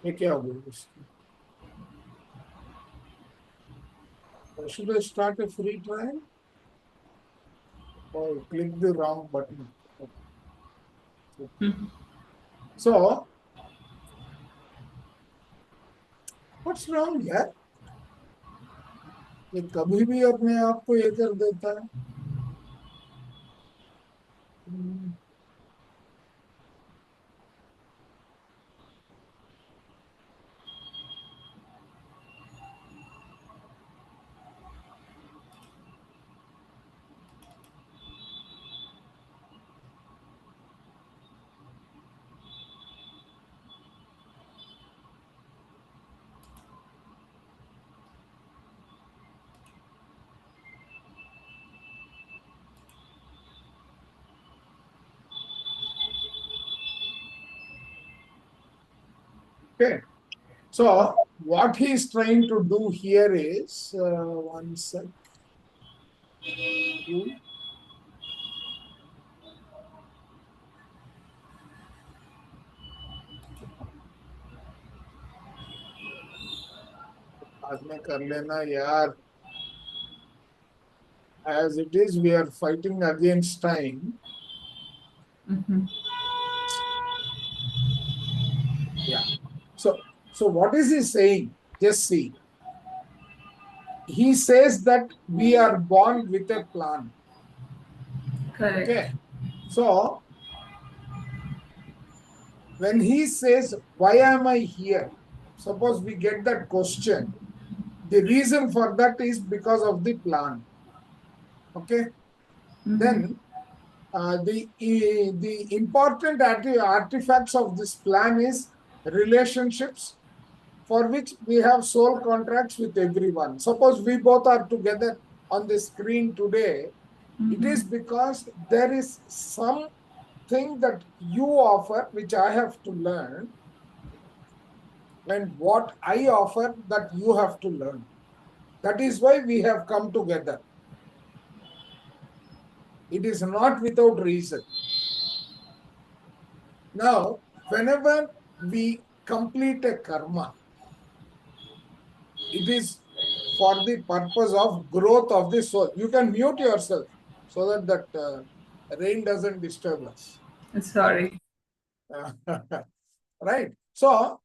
ये क्या हो गया should I start a free trial or click the wrong button? So, what's wrong यार? ये कभी भी अपने आप को ये कर देता है. Hmm. Okay. So, what he is trying to do here is, one sec. बाद में कर लेना यार. As it is, we are fighting against time. Yeah. So what is he saying? Just see. He says that we are born with a plan. Correct. Okay. So when he says, why am I here? Suppose we get that question. The reason for that is because of the plan. Okay. Then the important artifacts of this plan is relationships, for which we have soul contracts with everyone. Suppose we both are together on the screen today, it is because there is something that you offer which I have to learn, and what I offer that you have to learn. That is why we have come together. It is not without reason. Now, whenever we complete a karma, it is for the purpose of growth of the soul. You can mute yourself so that rain doesn't disturb us. Sorry. Right? So,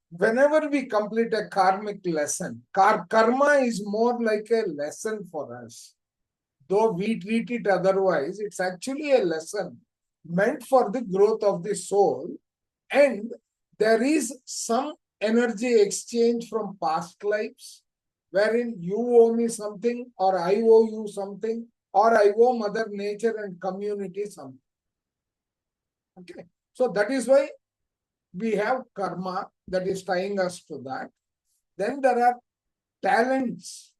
whenever we complete a karmic lesson, karma is more like a lesson for us. Though we treat it otherwise, it's actually a lesson meant for the growth of the soul. And there is some energy exchange from past lives, wherein you owe me something, or I owe you something, or I owe Mother Nature and community something. Okay. So that is why we have karma that is tying us to that. Then there are talents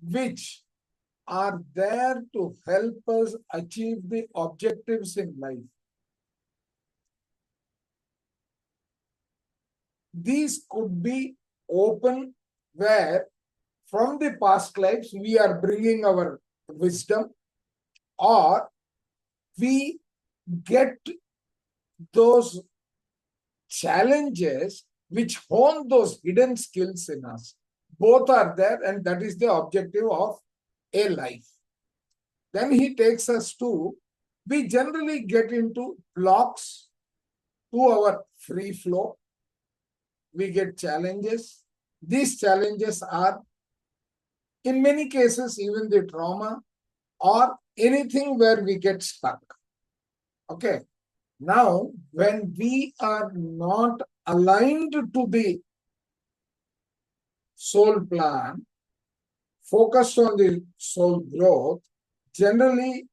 which are there to help us achieve the objectives in life. These could be open, where from the past lives we are bringing our wisdom, or we get those challenges which hone those hidden skills in us. Both are there, and that is the objective of a life. Then he takes us to, we generally get into blocks to our free flow. We get challenges. These challenges are, in many cases, even the trauma or anything where we get stuck. Okay. Now, when we are not aligned to the soul plan, focused on the soul growth, generally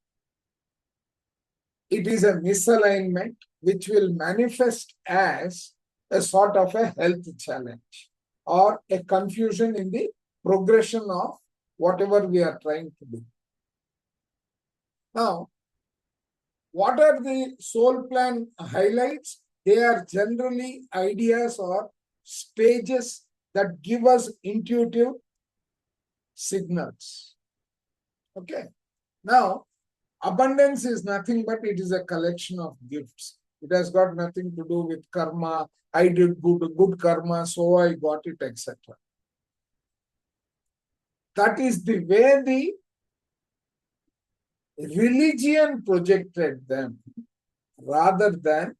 it is a misalignment which will manifest as a sort of a health challenge or a confusion in the progression of whatever we are trying to do. Now, what are the soul plan highlights? They are generally ideas or stages that give us intuitive signals. Okay. Now, abundance is nothing but it is a collection of gifts. It has got nothing to do with karma. I did good karma, so I got it, etc. That is the way the religion projected them, rather than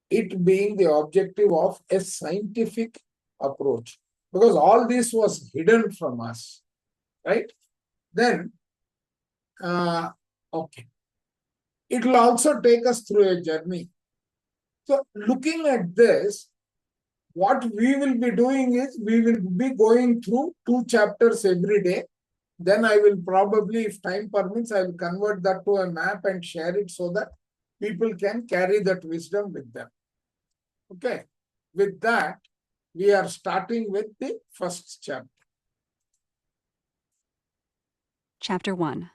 it being the objective of a scientific approach. Because all this was hidden from us, right? Then, okay. It will also take us through a journey. So, looking at this, what we will be doing is we will be going through 2 chapters every day. Then I will probably, if time permits, I will convert that to a map and share it so that people can carry that wisdom with them. Okay. With that, we are starting with the first chapter. Chapter 1.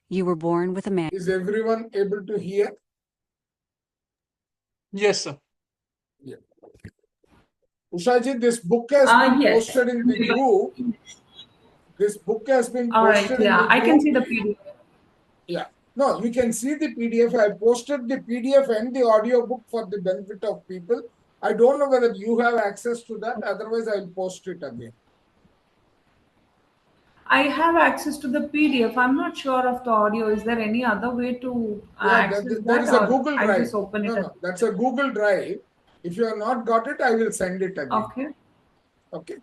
You were born with a man. Is everyone able to hear? Yes, sir. Yeah. Ushaji, this book has been Yes. posted in the group. This book has been All right. posted in Yeah, the I can group. see the PDF. Yeah. No, you can see the PDF. I posted the PDF and the audio book for the benefit of people. I don't know whether you have access to that. Otherwise, I will post it again. I have access to the PDF. I'm not sure of the audio. Is there any other way to access There is a or Google I Drive. just open it? No, that's a Google Drive. If you have not got it, I will send it again. Okay. Okay.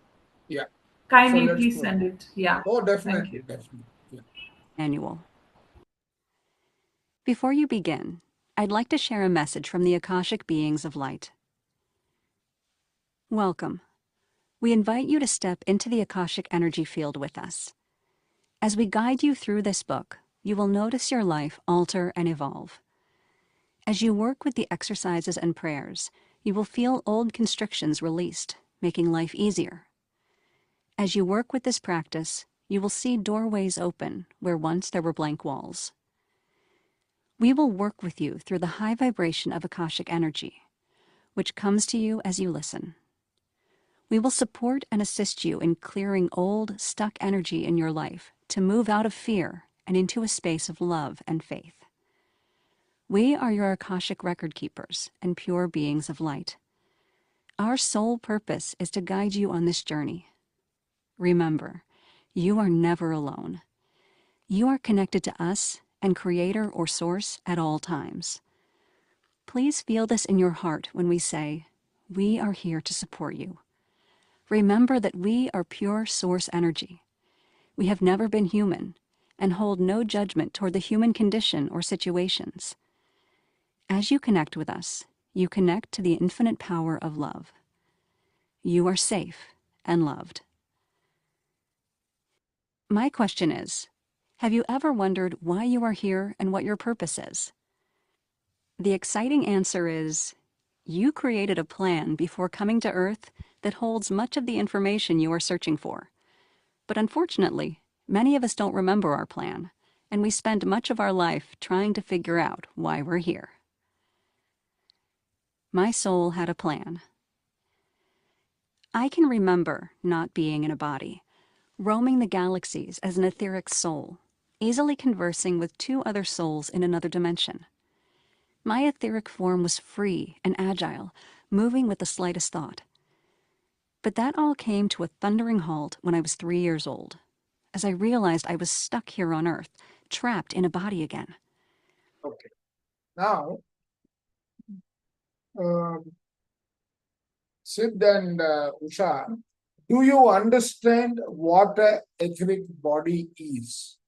Yeah. Kindly let's please go. send it. Yeah. Oh, Thank definitely, you. definitely. Yeah. Manual. Before you begin, I'd like to share a message from the Akashic Beings of Light. Welcome. We invite you to step into the Akashic energy field with us. As we guide you through this book, you will notice your life alter and evolve. As you work with the exercises and prayers, you will feel old constrictions released, making life easier. As you work with this practice, you will see doorways open where once there were blank walls. We will work with you through the high vibration of Akashic energy, which comes to you as you listen. We will support and assist you in clearing old, stuck energy in your life to move out of fear and into a space of love and faith. We are your Akashic record keepers and pure beings of light. Our sole purpose is to guide you on this journey. Remember, you are never alone. You are connected to us and Creator or Source at all times. Please feel this in your heart when we say, we are here to support you. Remember that we are pure Source energy. We have never been human and hold no judgment toward the human condition or situations. As you connect with us, you connect to the infinite power of love. You are safe and loved. My question is, have you ever wondered why you are here and what your purpose is? The exciting answer is, you created a plan before coming to Earth that holds much of the information you are searching for. But unfortunately, many of us don't remember our plan, and we spend much of our life trying to figure out why we're here. My soul had a plan. I can remember not being in a body, roaming the galaxies as an etheric soul, easily conversing with 2 other souls in another dimension. My etheric form was free and agile, moving with the slightest thought. But that all came to a thundering halt when I was 3 years old, as I realized I was stuck here on Earth, trapped in a body again. Okay. Now, Sid and Usha, do you understand what an etheric body is?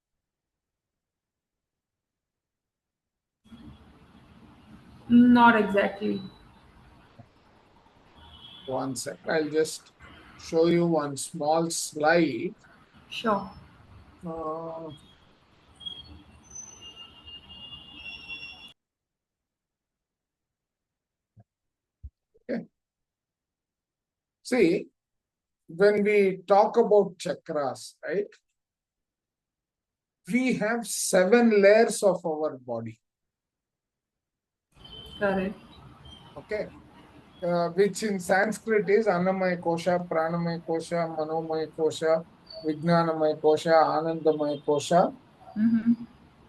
Not exactly. One sec. I'll just show you one small slide. Sure. Okay. See, when we talk about chakras, right? We have 7 layers of our body. Correct. Okay. Which in Sanskrit is Annamaya Kosha, Pranamaya Kosha, Manomaya Kosha, Vijnanamaya Kosha, Anandamaya Kosha, Mm-hmm.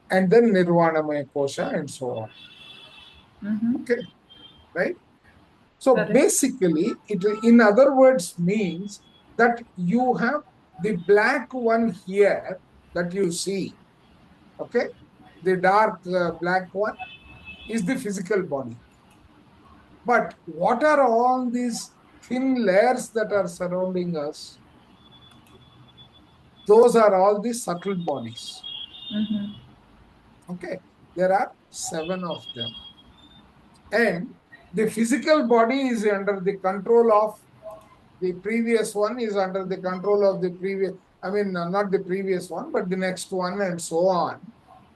and then Nirvanamaya Kosha, and so on. Okay, right? So Correct. basically, it in other words means that you have the black one here that you see, okay? The dark black one is the physical body. But what are all these thin layers that are surrounding us? Those are all the subtle bodies. Okay, there are 7 of them. And the physical body is under the control of the previous one, is under the control of the previous, I mean, not the previous one, but the next one, and so on.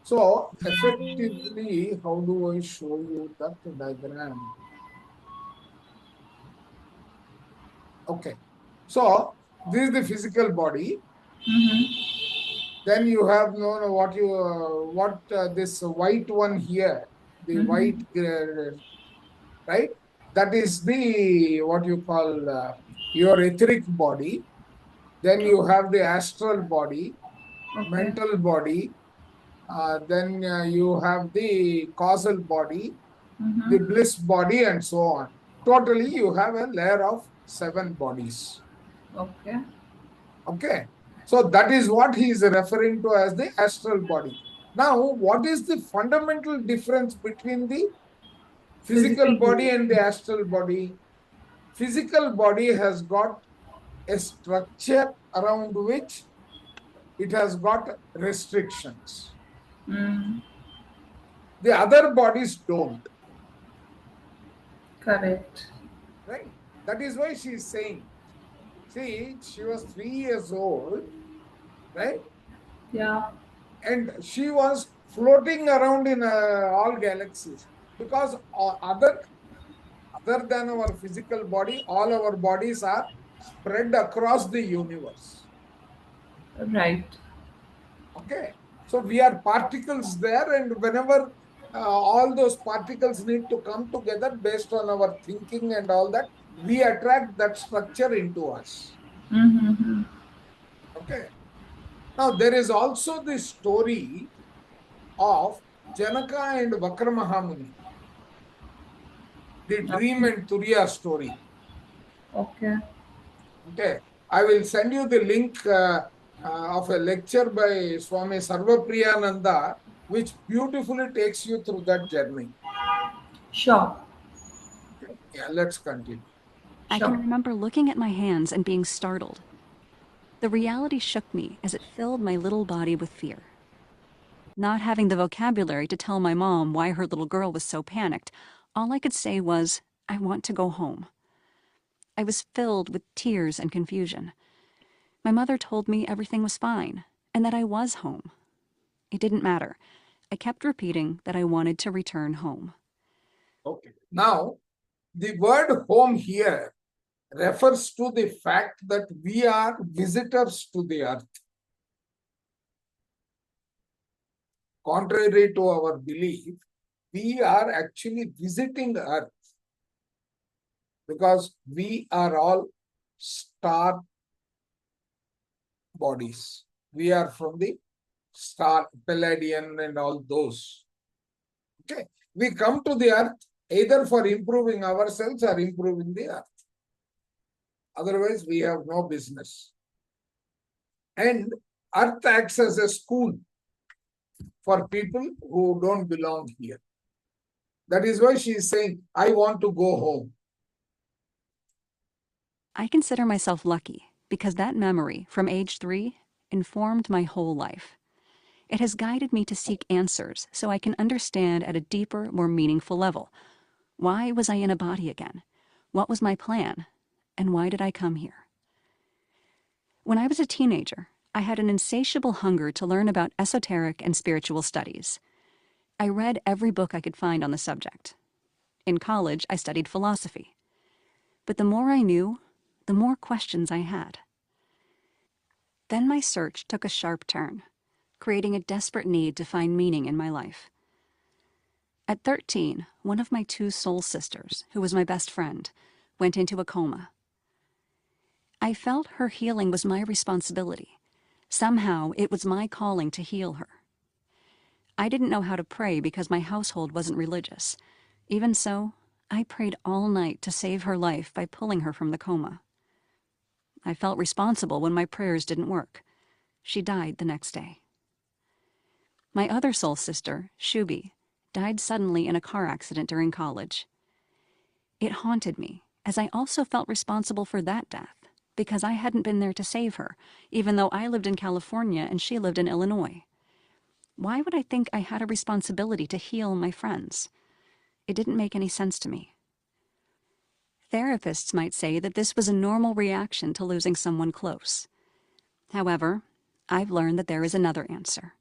So, effectively, how do I show you that diagram? Okay, so this is the physical body. Then you have this white one here, the white, right? That is the what you call your etheric body. Then you have the astral body, Okay. mental body. Then you have the causal body, the bliss body, and so on. Totally, you have a layer of 7 bodies. Okay. Okay. So that is what he is referring to as the astral body. Now, what is the fundamental difference between the physical body and the astral body? Physical body has got a structure around which it has got restrictions. The other bodies don't. Correct. Right? That is why she is saying, see, she was 3 years old, right? Yeah. And she was floating around in all galaxies because other than our physical body, all our bodies are spread across the universe. Right. Okay. So we are particles there, and whenever all those particles need to come together based on our thinking and all that, we attract that structure into us. Okay. Now, there is also the story of Janaka and Vakramahamuni, the dream and Turiya story. Okay. Okay. I will send you the link of a lecture by Swami Sarvapriyananda, which beautifully takes you through that journey. Sure. Okay. Yeah, let's continue. I can remember looking at my hands and being startled. The reality shook me as it filled my little body with fear. Not having the vocabulary to tell my mom why her little girl was so panicked, all I could say was, "I want to go home." I was filled with tears and confusion. My mother told me everything was fine and that I was home. It didn't matter. I kept repeating that I wanted to return home. Okay. Now, the word home here refers to the fact that we are visitors to the earth. Contrary to our belief, we are actually visiting earth because we are all star bodies. We are from the star, Palladian and all those. Okay. We come to the earth either for improving ourselves or improving the earth. Otherwise, we have no business. And earth acts as a school for people who don't belong here. That is why she is saying, I want to go home. I consider myself lucky because that memory from age 3 informed my whole life. It has guided me to seek answers so I can understand at a deeper, more meaningful level. Why was I in a body again? What was my plan? And why did I come here? When I was a teenager, I had an insatiable hunger to learn about esoteric and spiritual studies. I read every book I could find on the subject. In college, I studied philosophy. But the more I knew, the more questions I had. Then my search took a sharp turn, creating a desperate need to find meaning in my life. At 13, one of my 2 soul sisters, who was my best friend, went into a coma. I felt her healing was my responsibility. Somehow, it was my calling to heal her. I didn't know how to pray because my household wasn't religious. Even so, I prayed all night to save her life by pulling her from the coma. I felt responsible when my prayers didn't work. She died the next day. My other soul sister, Shubi, died suddenly in a car accident during college. It haunted me, as I also felt responsible for that death, because I hadn't been there to save her, even though I lived in California and she lived in Illinois. Why would I think I had a responsibility to heal my friends? It didn't make any sense to me. Therapists might say that this was a normal reaction to losing someone close. However, I've learned that there is another answer.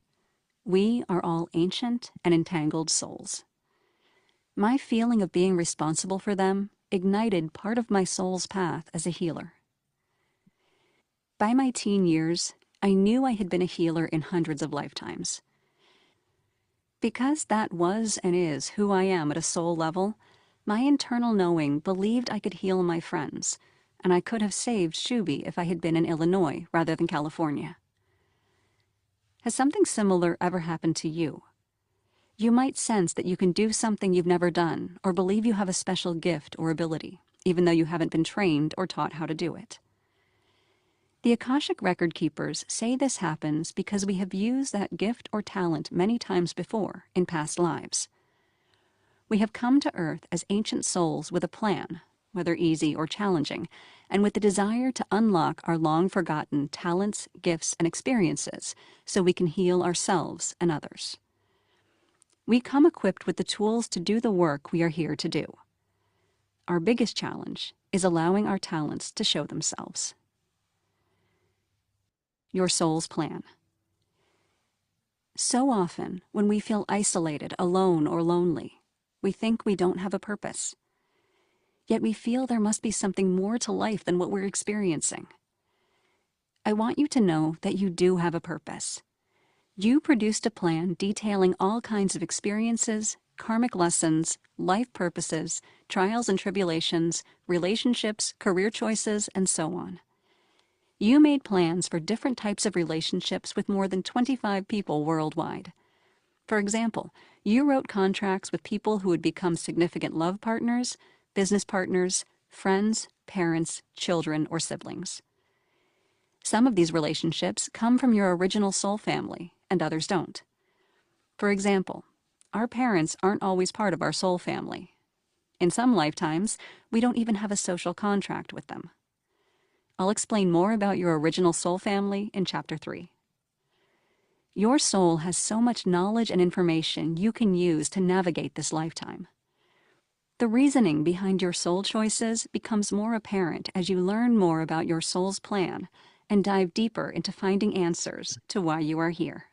We are all ancient and entangled souls. My feeling of being responsible for them ignited part of my soul's path as a healer. By my teen years, I knew I had been a healer in hundreds of lifetimes. Because that was and is who I am at a soul level, my internal knowing believed I could heal my friends, and I could have saved Shubi if I had been in Illinois rather than California. Has something similar ever happened to you? You might sense that you can do something you've never done, or believe you have a special gift or ability, even though you haven't been trained or taught how to do it. The Akashic record keepers say this happens because we have used that gift or talent many times before in past lives. We have come to Earth as ancient souls with a plan, whether easy or challenging, and with the desire to unlock our long-forgotten talents, gifts, and experiences so we can heal ourselves and others. We come equipped with the tools to do the work we are here to do. Our biggest challenge is allowing our talents to show themselves. Your soul's plan. So often, when we feel isolated, alone, or lonely, we think we don't have a purpose. Yet we feel there must be something more to life than what we're experiencing. I want you to know that you do have a purpose. You produced a plan detailing all kinds of experiences, karmic lessons, life purposes, trials and tribulations, relationships, career choices, and so on. You made plans for different types of relationships with more than 25 people worldwide. For example, you wrote contracts with people who would become significant love partners, business partners, friends, parents, children, or siblings. Some of these relationships come from your original soul family, and others don't. For example, our parents aren't always part of our soul family. In some lifetimes, we don't even have a social contract with them. I'll explain more about your original soul family in Chapter 3. Your soul has so much knowledge and information you can use to navigate this lifetime. The reasoning behind your soul choices becomes more apparent as you learn more about your soul's plan and dive deeper into finding answers to why you are here.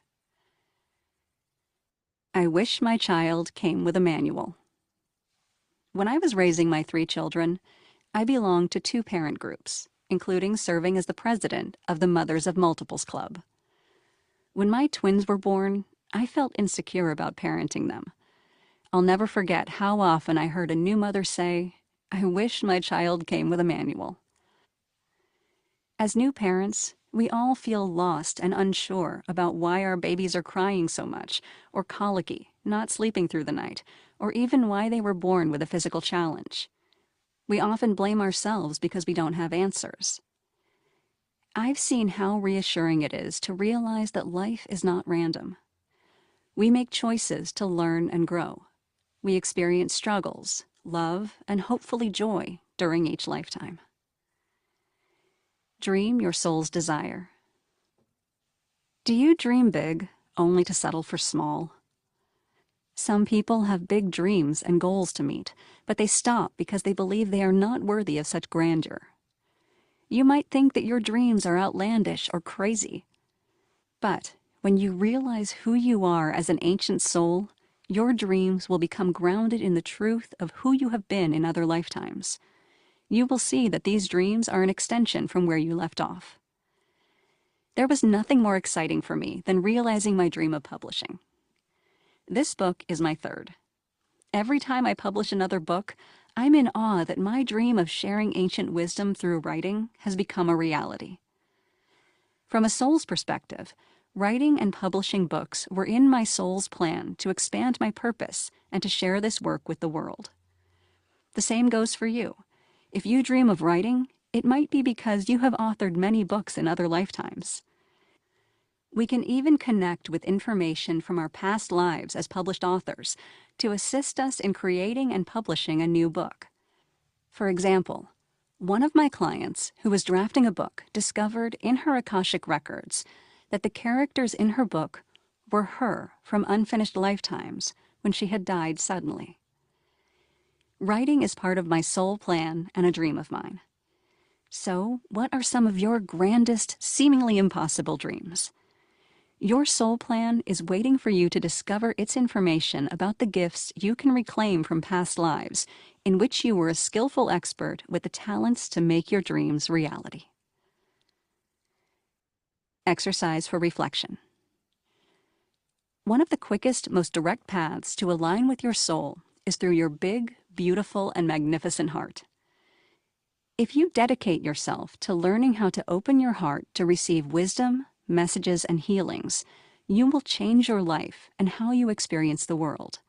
I wish my child came with a manual. When I was raising my 3 children, I belonged to 2 parent groups, including serving as the president of the Mothers of Multiples Club. When my twins were born, I felt insecure about parenting them. I'll never forget how often I heard a new mother say, "I wish my child came with a manual." As new parents, we all feel lost and unsure about why our babies are crying so much, or colicky, not sleeping through the night, or even why they were born with a physical challenge. We often blame ourselves because we don't have answers. I've seen how reassuring it is to realize that life is not random. We make choices to learn and grow. We experience struggles, love, and hopefully joy during each lifetime. Dream your soul's desire. Do you dream big only to settle for small? Some people have big dreams and goals to meet, but they stop because they believe they are not worthy of such grandeur. You might think that your dreams are outlandish or crazy. But when you realize who you are as an ancient soul, your dreams will become grounded in the truth of who you have been in other lifetimes. You will see that these dreams are an extension from where you left off. There was nothing more exciting for me than realizing my dream of publishing. This book is my 3rd. Every time I publish another book, I'm in awe that my dream of sharing ancient wisdom through writing has become a reality. From a soul's perspective, Writing and publishing books were in my soul's plan to expand my purpose and to share this work with the world. The same goes for you. If you dream of writing, it might be because you have authored many books in other lifetimes. We can even connect with information from our past lives as published authors to assist us in creating and publishing a new book. For example, one of my clients who was drafting a book discovered in her Akashic records that the characters in her book were her from unfinished lifetimes when she had died suddenly. Writing is part of my soul plan and a dream of mine. So, what are some of your grandest, seemingly impossible dreams? Your soul plan is waiting for you to discover its information about the gifts you can reclaim from past lives in which you were a skillful expert with the talents to make your dreams reality. Exercise for reflection. One of the quickest, most direct paths to align with your soul is through your big, beautiful, and magnificent heart. If you dedicate yourself to learning how to open your heart to receive wisdom, messages, and healings, you will change your life and how you experience the world.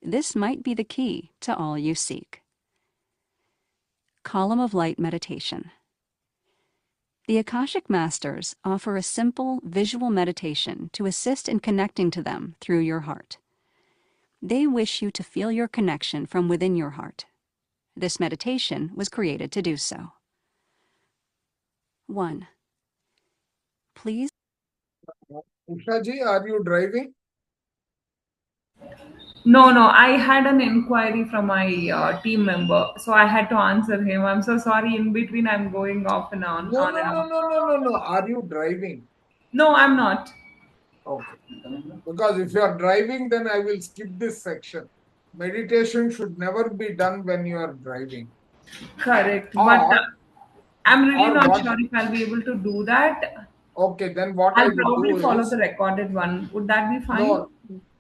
This might be the key to all you seek. Column of Light Meditation. The Akashic Masters offer a simple visual meditation to assist in connecting to them through your heart. They wish you to feel your connection from within your heart. This meditation was created to do so. 1. Please. Ushaji, are you driving? No, I had an inquiry from my team member, so I had to answer him. I'm so sorry. In between, I'm going off and on, No, on no, and no, off. no, no, no, no. Are you driving? No, I'm not. Okay. Because if you are driving, then I will skip this section. Meditation should never be done when you are driving. Correct. But Or, I'm really or not what? sure if I'll be able to do that. Okay, then what I I'll will probably do follow is, the recorded one. Would that be fine? no,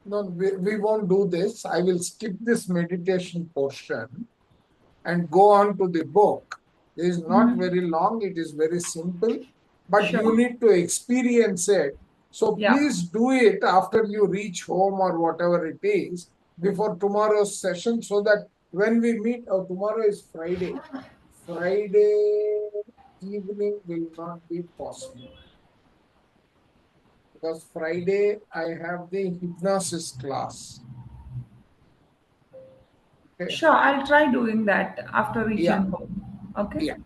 no, we won't do this. I will skip this meditation portion and go on to the book. It is not Mhm. very long, it is very simple, but you Sure. need to experience it. So Yeah. please do it after you reach home or whatever it is before tomorrow's session so that when we meet, tomorrow is Friday. Friday evening will not be possible because Friday I have the hypnosis class. Okay. Sure. I'll try doing that after Yeah, reaching home. Okay. yeah,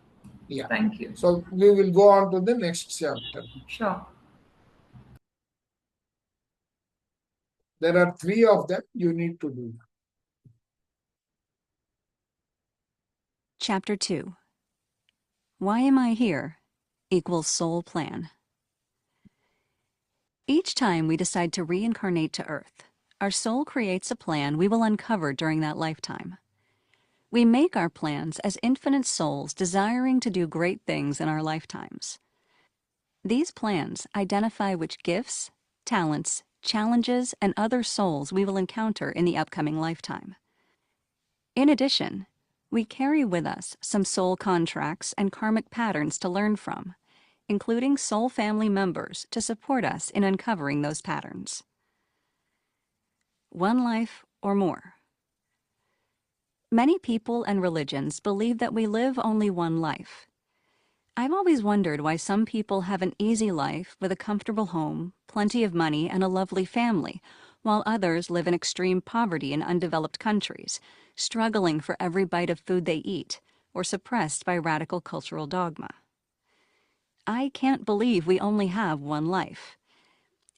yeah. Thank you. So we will go on to the next chapter. Sure. There are 3 of them you need to do. Chapter 2. Why Am I Here? Equals Soul Plan. Each time we decide to reincarnate to Earth, our soul creates a plan we will uncover during that lifetime. We make our plans as infinite souls desiring to do great things in our lifetimes. These plans identify which gifts, talents, challenges, and other souls we will encounter in the upcoming lifetime. In addition, we carry with us some soul contracts and karmic patterns to learn from, including soul family members to support us in uncovering those patterns. One life or more. Many people and religions believe that we live only one life. I've always wondered why some people have an easy life with a comfortable home, plenty of money, and a lovely family, while others live in extreme poverty in undeveloped countries, struggling for every bite of food they eat, or suppressed by radical cultural dogma. I can't believe we only have one life.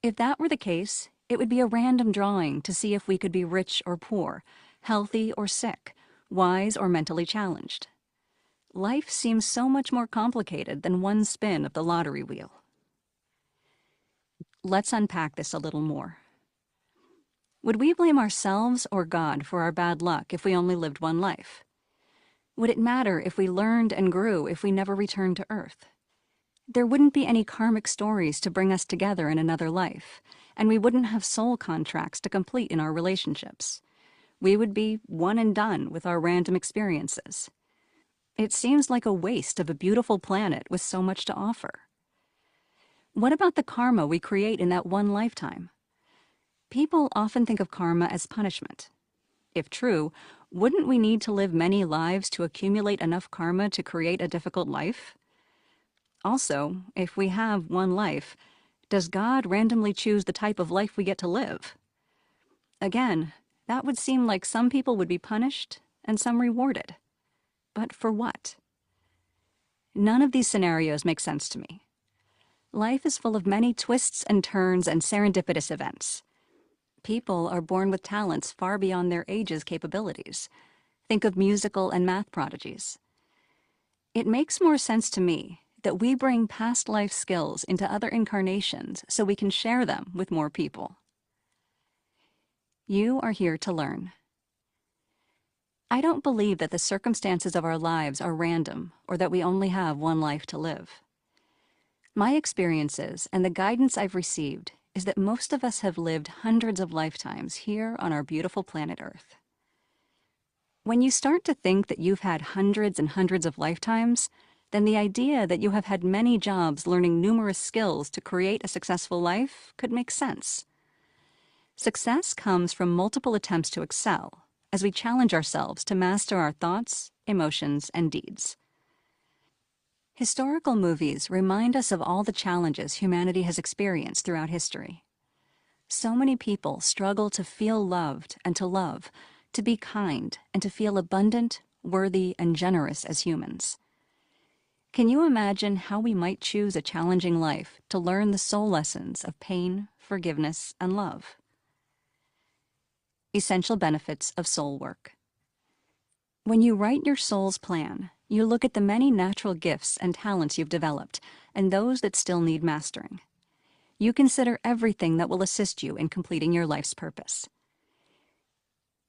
If that were the case, it would be a random drawing to see if we could be rich or poor, healthy or sick, wise or mentally challenged. Life seems so much more complicated than one spin of the lottery wheel. Let's unpack this a little more. Would we blame ourselves or God for our bad luck if we only lived one life? Would it matter if we learned and grew if we never returned to Earth? There wouldn't be any karmic stories to bring us together in another life, and we wouldn't have soul contracts to complete in our relationships. We would be one and done with our random experiences. It seems like a waste of a beautiful planet with so much to offer. What about the karma we create in that one lifetime? People often think of karma as punishment. If true, wouldn't we need to live many lives to accumulate enough karma to create a difficult life? Also, if we have one life, does God randomly choose the type of life we get to live? Again, that would seem like some people would be punished and some rewarded. But for what? None of these scenarios make sense to me. Life is full of many twists and turns and serendipitous events. People are born with talents far beyond their age's capabilities. Think of musical and math prodigies. It makes more sense to me that we bring past life skills into other incarnations so we can share them with more people. You are here to learn. I don't believe that the circumstances of our lives are random or that we only have one life to live. My experiences and the guidance I've received is that most of us have lived hundreds of lifetimes here on our beautiful planet Earth. When you start to think that you've had hundreds and hundreds of lifetimes, then the idea that you have had many jobs learning numerous skills to create a successful life could make sense. Success comes from multiple attempts to excel, as we challenge ourselves to master our thoughts, emotions, and deeds. Historical movies remind us of all the challenges humanity has experienced throughout history. So many people struggle to feel loved and to love, to be kind, and to feel abundant, worthy, and generous as humans. Can you imagine how we might choose a challenging life to learn the soul lessons of pain, forgiveness, and love? Essential benefits of soul work. When you write your soul's plan, you look at the many natural gifts and talents you've developed and those that still need mastering. You consider everything that will assist you in completing your life's purpose.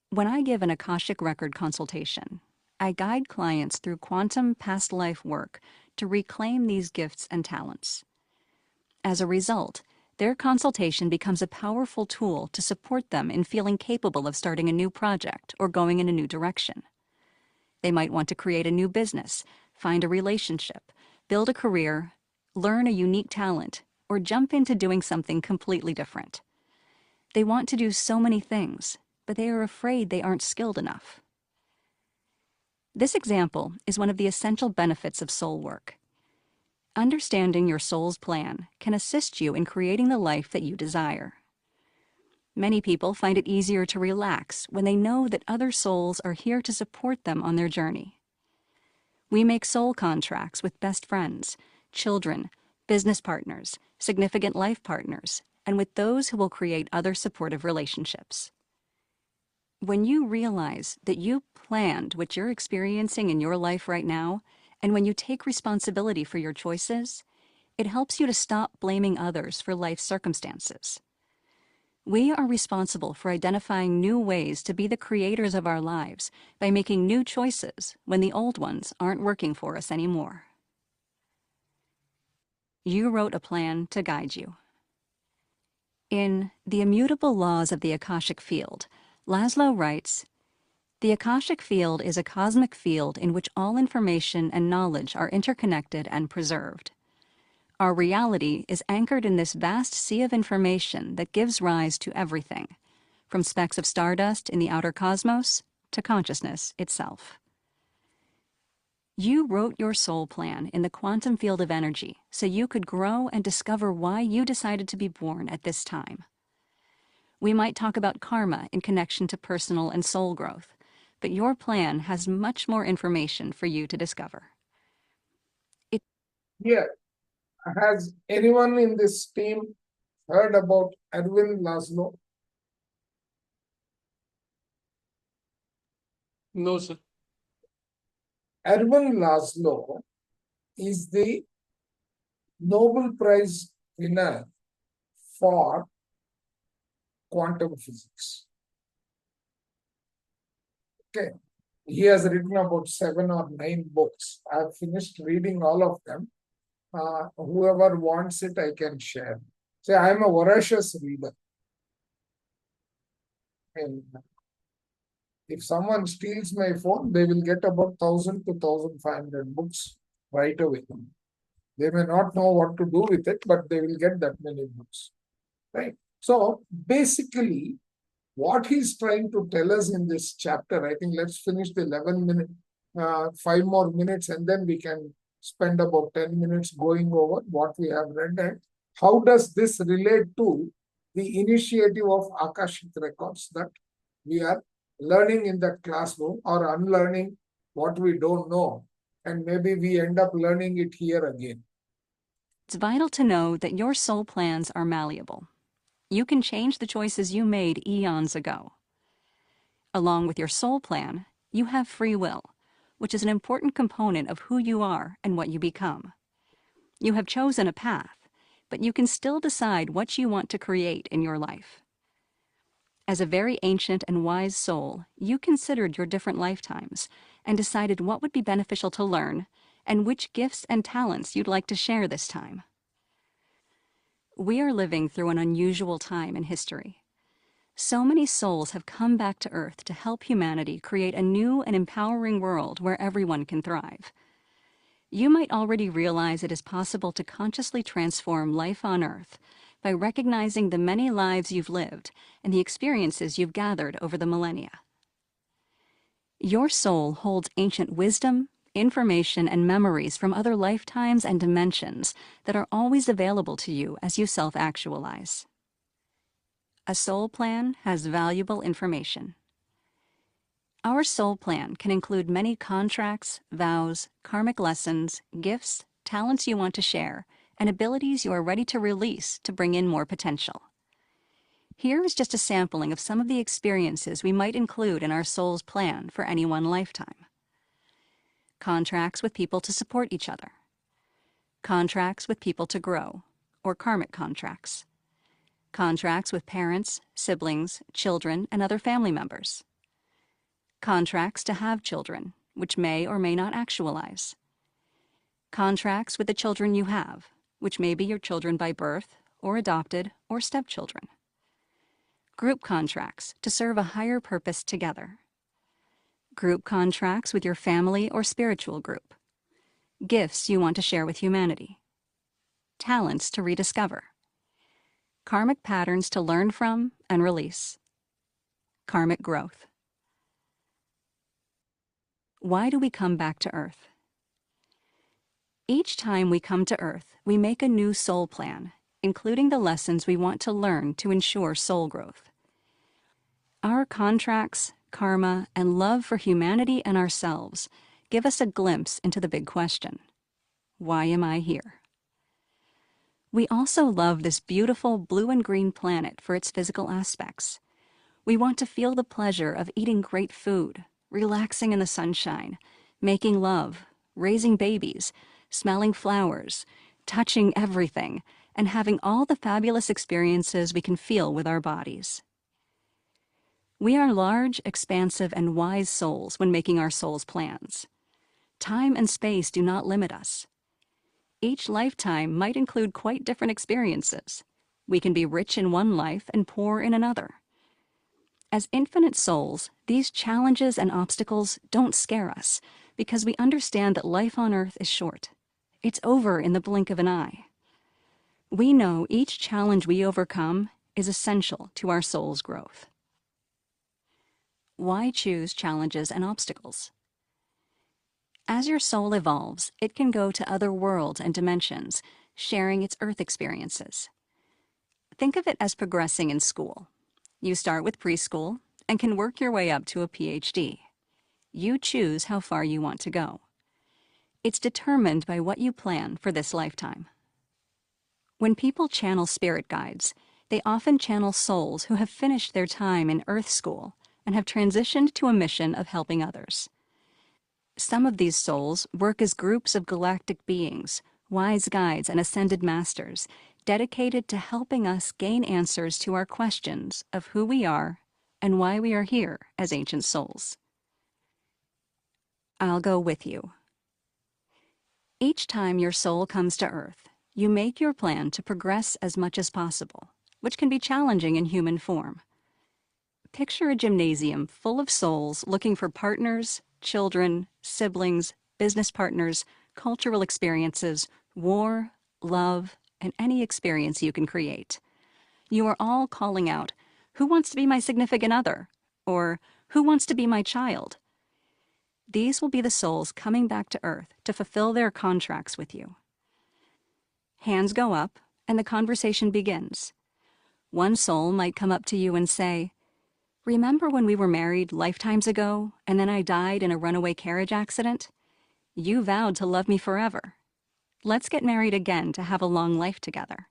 When I give an Akashic Record consultation, I guide clients through quantum past life work to reclaim these gifts and talents. As a result, their consultation becomes a powerful tool to support them in feeling capable of starting a new project or going in a new direction. They might want to create a new business, find a relationship, build a career, learn a unique talent, or jump into doing something completely different. They want to do so many things, but they are afraid they aren't skilled enough. This example is one of the essential benefits of soul work. Understanding your soul's plan can assist you in creating the life that you desire. Many people find it easier to relax when they know that other souls are here to support them on their journey. We make soul contracts with best friends, children, business partners, significant life partners, and with those who will create other supportive relationships. When you realize that you planned what you're experiencing in your life right now, and when you take responsibility for your choices, it helps you to stop blaming others for life's circumstances. We are responsible for identifying new ways to be the creators of our lives by making new choices when the old ones aren't working for us anymore. You wrote a plan to guide you. In The Immutable Laws of the Akashic Field, Laszlo writes, "The Akashic Field is a cosmic field in which all information and knowledge are interconnected and preserved. Our reality is anchored in this vast sea of information that gives rise to everything, from specks of stardust in the outer cosmos to consciousness itself." You wrote your soul plan in the quantum field of energy so you could grow and discover why you decided to be born at this time. We might talk about karma in connection to personal and soul growth, but your plan has much more information for you to discover. Yeah. Has anyone in this team heard about Erwin Laszlo? No, sir. Erwin Laszlo is the Nobel Prize winner for quantum physics. Okay. He has written about 7 or 9 books. I have finished reading all of them. Whoever wants it, I can share. So I am a voracious reader. And if someone steals my phone, they will get about 1,000 to 1,500 books right away. They may not know what to do with it, but they will get that many books, right? So basically, what he's trying to tell us in this chapter, I think let's finish the 11 minute, 5 more minutes, and then we can spend about 10 minutes going over what we have read and how does this relate to the initiative of Akashic records that we are learning in that classroom or unlearning what we don't know, and maybe we end up learning it here again. It's vital to know that your soul plans are malleable. You can change the choices you made eons ago. Along with your soul plan, you have free will, which is an important component of who you are and what you become. You have chosen a path, but you can still decide what you want to create in your life. As a very ancient and wise soul, you considered your different lifetimes and decided what would be beneficial to learn and which gifts and talents you'd like to share this time. We are living through an unusual time in history. So many souls have come back to Earth to help humanity create a new and empowering world where everyone can thrive. You might already realize it is possible to consciously transform life on Earth by recognizing the many lives you've lived and the experiences you've gathered over the millennia. Your soul holds ancient wisdom, information, and memories from other lifetimes and dimensions that are always available to you as you self-actualize. A soul plan has valuable information. Our soul plan can include many contracts, vows, karmic lessons, gifts, talents you want to share, and abilities you are ready to release to bring in more potential. Here is just a sampling of some of the experiences we might include in our soul's plan for any one lifetime. Contracts with people to support each other. Contracts with people to grow, or karmic contracts. Contracts with parents, siblings, children, and other family members. Contracts to have children, which may or may not actualize. Contracts with the children you have, which may be your children by birth, or adopted, or stepchildren. Group contracts to serve a higher purpose together. Group contracts with your family or spiritual group. Gifts you want to share with humanity. Talents to rediscover. Karmic patterns to learn from and release. Karmic growth. Why do we come back to Earth? Each time we come to Earth, we make a new soul plan, including the lessons we want to learn to ensure soul growth. Our contracts, karma, and love for humanity and ourselves give us a glimpse into the big question: why am I here? We also love this beautiful blue and green planet for its physical aspects. We want to feel the pleasure of eating great food, relaxing in the sunshine, making love, raising babies, smelling flowers, touching everything, and having all the fabulous experiences we can feel with our bodies. We are large, expansive, and wise souls when making our soul's plans. Time and space do not limit us. Each lifetime might include quite different experiences. We can be rich in one life and poor in another. As infinite souls, these challenges and obstacles don't scare us because we understand that life on Earth is short. It's over in the blink of an eye. We know each challenge we overcome is essential to our soul's growth. Why choose challenges and obstacles? As your soul evolves, it can go to other worlds and dimensions, sharing its Earth experiences. Think of it as progressing in school. You start with preschool and can work your way up to a PhD. You choose how far you want to go. It's determined by what you plan for this lifetime. When people channel spirit guides, they often channel souls who have finished their time in Earth school and have transitioned to a mission of helping others. Some of these souls work as groups of galactic beings, wise guides, and ascended masters, dedicated to helping us gain answers to our questions of who we are and why we are here as ancient souls. I'll go with you. Each time your soul comes to Earth, you make your plan to progress as much as possible, which can be challenging in human form. Picture a gymnasium full of souls looking for partners, children, siblings, business partners, cultural experiences, war, love, and any experience you can create. You are all calling out, "Who wants to be my significant other?" or "Who wants to be my child?" These will be the souls coming back to Earth to fulfill their contracts with you. Hands go up, and the conversation begins. One soul might come up to you and say, "Remember when we were married lifetimes ago, and then I died in a runaway carriage accident? You vowed to love me forever. Let's get married again to have a long life together."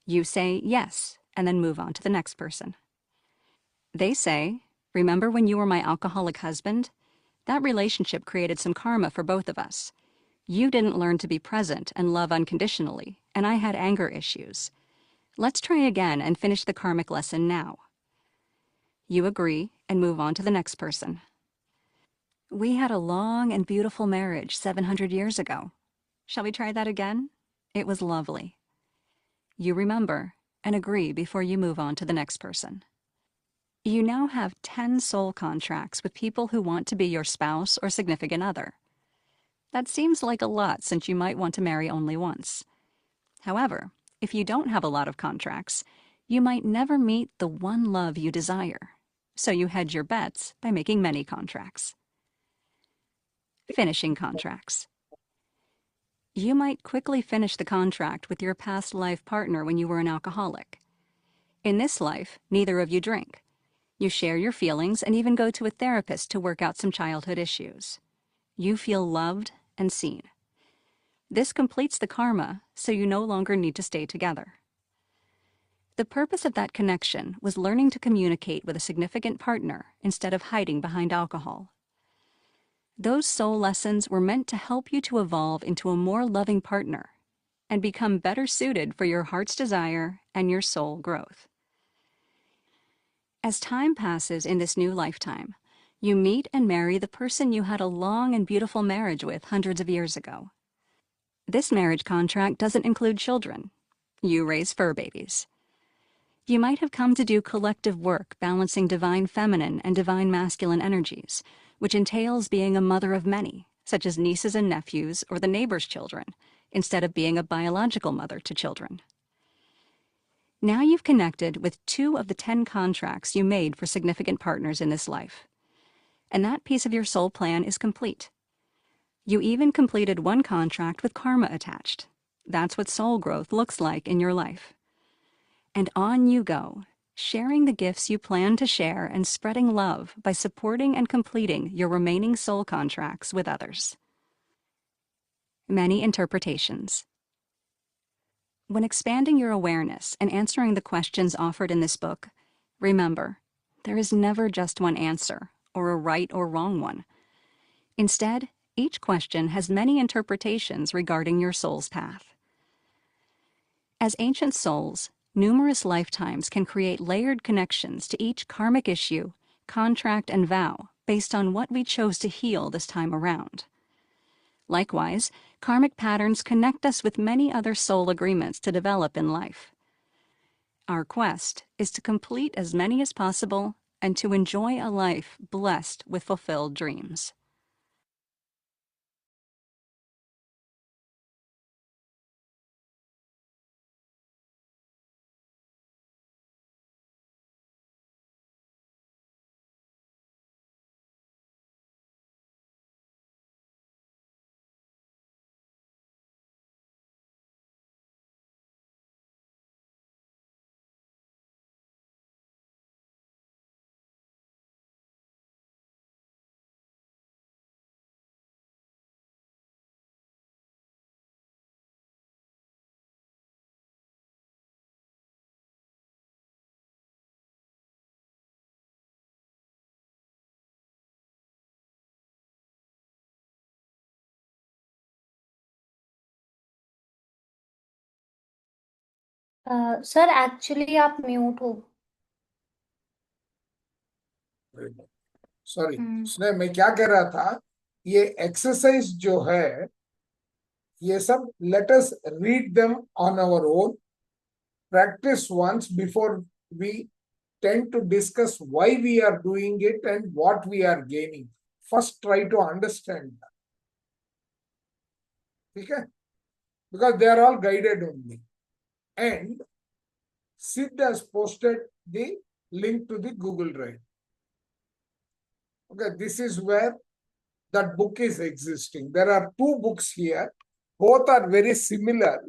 You say yes, and then move on to the next person. They say, "Remember when you were my alcoholic husband? That relationship created some karma for both of us. You didn't learn to be present and love unconditionally, and I had anger issues. Let's try again and finish the karmic lesson now." You agree and move on to the next person. "We had a long and beautiful marriage 700 years ago. Shall we try that again? It was lovely." You remember and agree before you move on to the next person. You now have 10 soul contracts with people who want to be your spouse or significant other. That seems like a lot since you might want to marry only once. However, if you don't have a lot of contracts, you might never meet the one love you desire. So you hedge your bets by making many contracts. Finishing contracts. You might quickly finish the contract with your past life partner when you were an alcoholic. In this life, neither of you drink. You share your feelings and even go to a therapist to work out some childhood issues. You feel loved and seen. This completes the karma, so you no longer need to stay together. The purpose of that connection was learning to communicate with a significant partner instead of hiding behind alcohol. Those soul lessons were meant to help you to evolve into a more loving partner and become better suited for your heart's desire and your soul growth. As time passes in this new lifetime, you meet and marry the person you had a long and beautiful marriage with hundreds of years ago. This marriage contract doesn't include children. You raise fur babies. You might have come to do collective work balancing divine feminine and divine masculine energies, which entails being a mother of many, such as nieces and nephews or the neighbor's children, instead of being a biological mother to children. Now you've connected with 2 of the 10 contracts you made for significant partners in this life. And that piece of your soul plan is complete. You even completed 1 contract with karma attached. That's what soul growth looks like in your life. And on you go, sharing the gifts you plan to share and spreading love by supporting and completing your remaining soul contracts with others. Many interpretations. When expanding your awareness and answering the questions offered in this book, remember, there is never just one answer or a right or wrong one. Instead, each question has many interpretations regarding your soul's path. As ancient souls, numerous lifetimes can create layered connections to each karmic issue, contract, and vow based on what we chose to heal this time around. Likewise, karmic patterns connect us with many other soul agreements to develop in life. Our quest is to complete as many as possible and to enjoy a life blessed with fulfilled dreams. Sir actually आप mute हो। Sorry, मैं क्या कह रहा था, ये exercise जो है ये सब let us read them on our own, practice once before we tend to discuss why we are doing it and what we are gaining. First try to understand that. ठीक है? because they are all guided only. And Sid has posted the link to the Google Drive. Okay, this is where that book is existing. There are two books here. Both are very similar.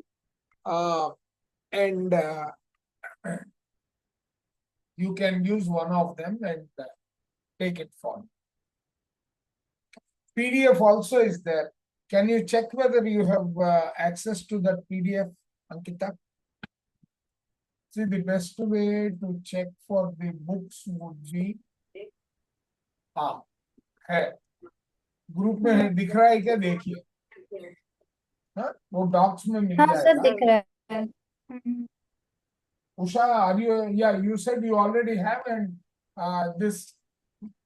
And you can use one of them and take it forward. PDF also is there. Can you check whether you have access to that PDF, Ankita? See, the best way to check for the books would be है group में है, दिख रहा है क्या? देखिए, हाँ, वो डॉक्स में मिल हाँ सर, जाएगा. दिख रहा है. Usha, are you? Yeah, you said you already have, and this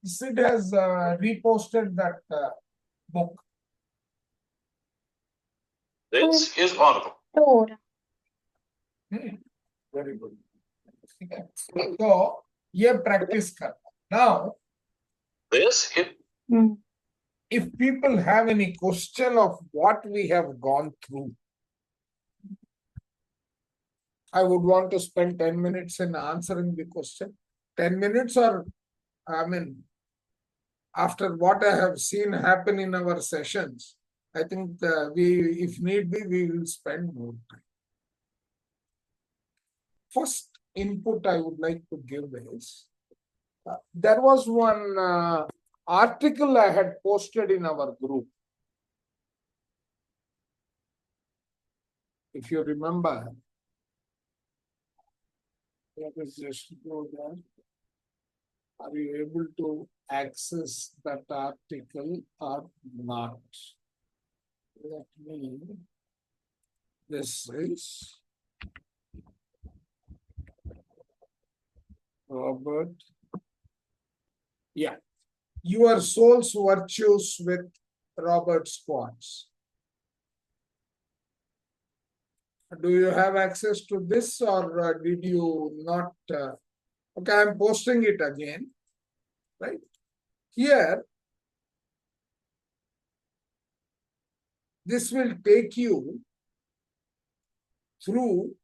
Sid has reposted that book. This is Audible. Sure. Very good. So, ये practice कर. Now, this is. If people have any question of what we have gone through, I would want to spend 10 minutes in answering the question. 10 minutes, or, I mean, after what I have seen happen in our sessions, I think if need be, we will spend more time. First input I would like to give is, there was one article I had posted in our group. If you remember, let us just go there. Are you able to access that article or not? Let me. This is Robert. Yeah. Your Soul's Virtues with Robert Schwartz. Do you have access to this, or did you not? Okay, I'm posting it again, right? Here, this will take you through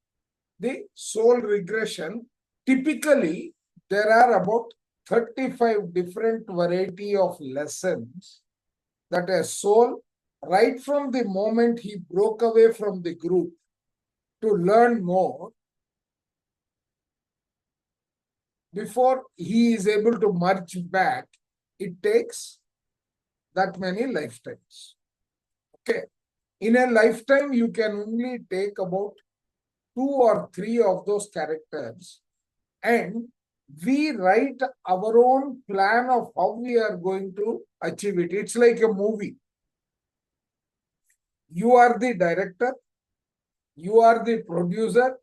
the soul regression. Typically, there are about 35 different variety of lessons that a soul, right from the moment he broke away from the group to learn more, before he is able to merge back, it takes that many lifetimes. Okay. In a lifetime, you can only take about 2 or 3 of those characters, and we write our own plan of how we are going to achieve it. It's like a movie. You are the director, you are the producer,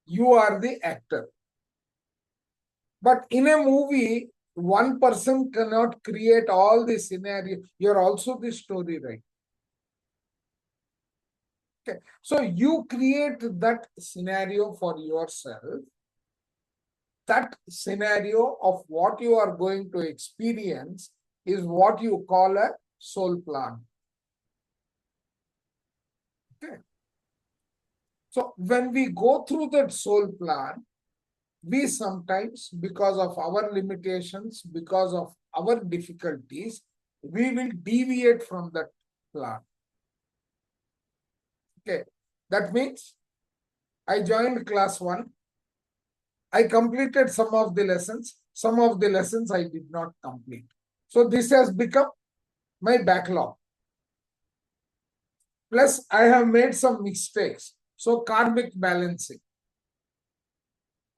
you are the actor. But in a movie, one person cannot create all the scenario. You're also the story writer. Okay. So you create that scenario for yourself. That scenario of what you are going to experience is what you call a soul plan. Okay. So when we go through that soul plan, we sometimes, because of our limitations, because of our difficulties, we will deviate from that plan. Okay, that means I joined class 1. I completed some of the lessons. Some of the lessons I did not complete. So this has become my backlog. Plus, I have made some mistakes. So karmic balancing.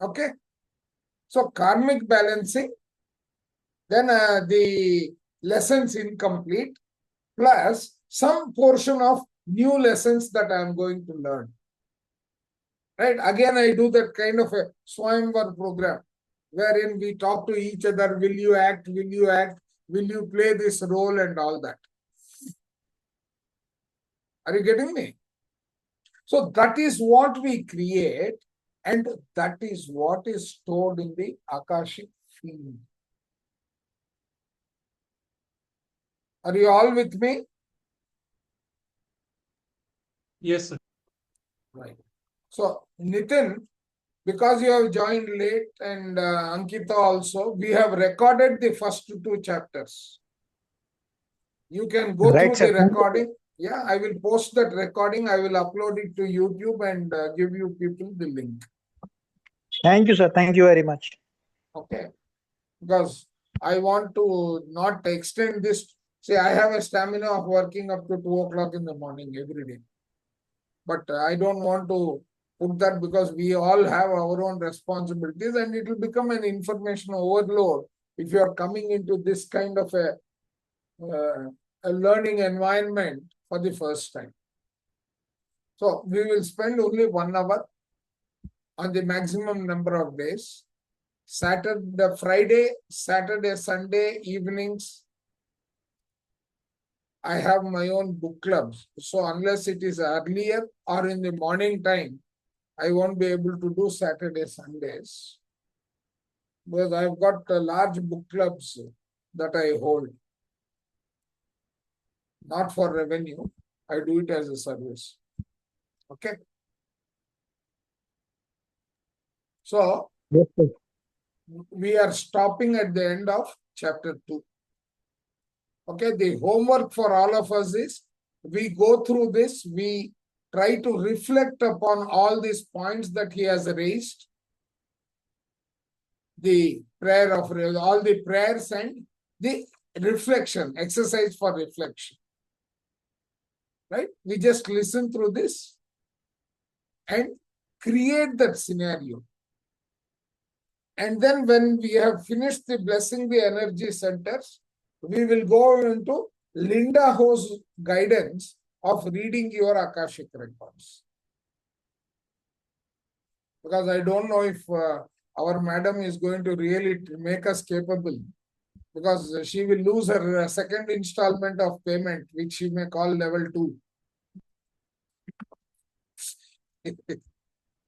Okay. So karmic balancing, then the lessons incomplete, plus some portion of new lessons that I am going to learn. Right? Again, I do that kind of a Swayamvar program, wherein we talk to each other. Will you act? Will you act? Will you play this role and all that? Are you getting me? So that is what we create, and that is what is stored in the Akashic field. Are you all with me? Yes, sir. Right. So, Nitin, because you have joined late and Ankita also, we have recorded the first two chapters. You can go Right, through sir. the recording. Yeah, I will post that recording. I will upload it to YouTube and give you people the link. Thank you, sir. Thank you very much. Okay. Because I want to not extend this. See, I have a stamina of working up to 2 o'clock in the morning every day. But I don't want to put that because we all have our own responsibilities and it will become an information overload if you are coming into this kind of a learning environment for the first time. So we will spend only 1 hour on the maximum number of days. Saturday, Friday, Saturday, Sunday evenings, I have my own book clubs. So unless it is earlier or in the morning time, I won't be able to do Saturday, Sundays. Because I've got large book clubs that I hold. Not for revenue. I do it as a service. Okay. So Yes, sir. we are stopping at the end of chapter 2. Okay, the homework for all of us is we go through this, we try to reflect upon all these points that he has raised, the prayer of all the prayers and the reflection, exercise for reflection. Right? We just listen through this and create that scenario. And then when we have finished the blessing the energy centers, we will go into Linda Ho's guidance of reading your Akashic records. Because I don't know if our madam is going to really make us capable. Because she will lose her second installment of payment, which she may call level 2.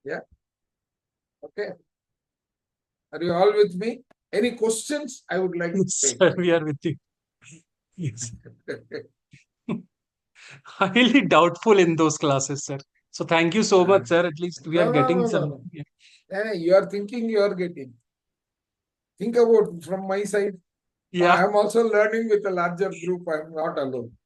Yeah. Okay. Are you all with me? Any questions I would like to Yes, take? sir, we are with you. Yes. Highly doubtful in those classes, sir. So thank you so much, sir. At least we are getting some. No. You are thinking you are getting. Think about from my side. I Yeah. am also learning with a larger group. I am not alone.